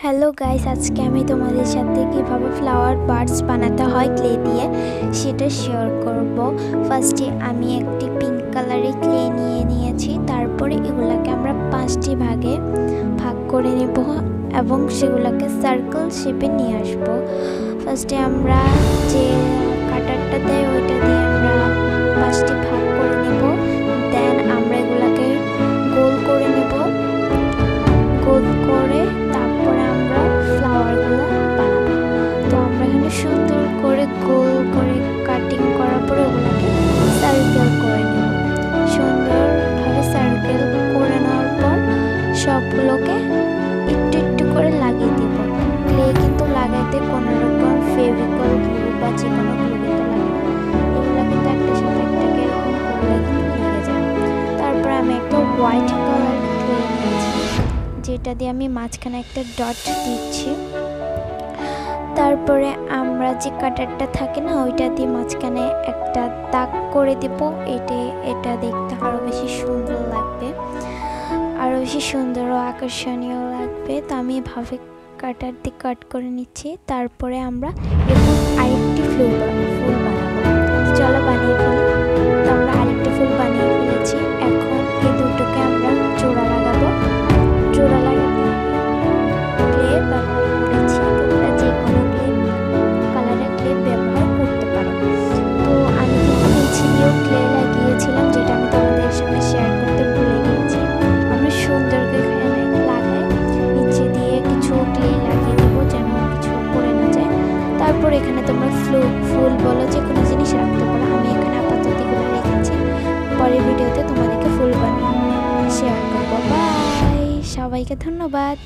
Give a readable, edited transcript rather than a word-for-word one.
Hello guys, আজকে আমি তোমাদের সাথে কিভাবে ফ্লাওয়ার বার্ডস বানাতে হয় ক্লে দিয়ে সেটা শেয়ার করব। ফার্স্টে আমি একটি পিঙ্ক কালারের ক্লে নিয়েছি। তারপরে এগুলাকে আমরা 5টি ভাগে ভাগ করে নেব এবং সেগুলোকে সার্কেল শেপে নিয়ে আসব। ফার্স্টে আমরা যে কাটারটা দেয় ওইটা দিয়ে আমরা 5টি ভাগ করে নেব। দেন আমরা এগুলাকে গোল করে নেব। গোল করে তারপরে আমরা ফ্লাওয়ারগুলো বানাবো। তো আমরা এখানে সুন্দর করে গোল করে কাটিং করার পরে ওগুলোকে সার্কেল করে নেব। সুন্দরভাবে সার্কেল করে নেওয়ার পর সবগুলোকে একটু একটু করে লাগিয়ে দেব। ক্লে কিন্তু লাগাইতে কোনো রকম ফেভিকল গ্লু বা যে কোনো গ্লু কিন্তু লাগে না। এগুলো কিন্তু একটার সাথে একটাকে এরকম করলে কিন্তু লেগে যায়। তারপরে আমি একটা হোয়াইট কালার ক্লে নিয়েছি, যেটা দিয়ে আমি মাঝখানে একটা ডট দিচ্ছি। তারপরে আমরা যে কাটারটা থাকে না ওইটা দিয়ে মাঝখানে একটা দাগ করে দেব। এটা দেখতে আরও বেশি সুন্দর লাগবে, আরও বেশি সুন্দর ও আকর্ষণীয় লাগবে। তো আমি এভাবে কাটার দিয়ে কাট করে নিচ্ছি। তারপরে আমরা এরকম আরেকটি ফুল বানাবো। চলো বানিয়ে ফেলি। তো আমরা আরেকটা ফুল বানিয়ে ফেলেছি। এখন এই দুটোকে আমরা জোড়া লাগাবো। জোড়া লাগাতে ক্লে ব্যবহার করেছি। তোমরা যে কোনো ক্লে কালারের ক্লে ব্যবহার করতে পারো। তো আমি কিন্তু নিচে দিয়েও ক্লে লাগিয়েছিলাম, যেটা আমি তোমাদের সামনে শেয়ার করতে ভুলে গিয়েছি। আমরা সুন্দর করে এখানে লাগাই নিচে দিয়ে কিছু ক্লে লাগিয়ে দেবো যেন কিছু পড়ে না যায়। তারপর এখানে তোমরা ফুল বলো যে কোনো জিনিস রাখতে পারো। আমি এখানে আপাতত এগুলো রেখেছি। পরের ভিডিওতে তোমাদেরকে ফুল বানিয়ে শেয়ার করবো। বাই, সবাইকে ধন্যবাদ।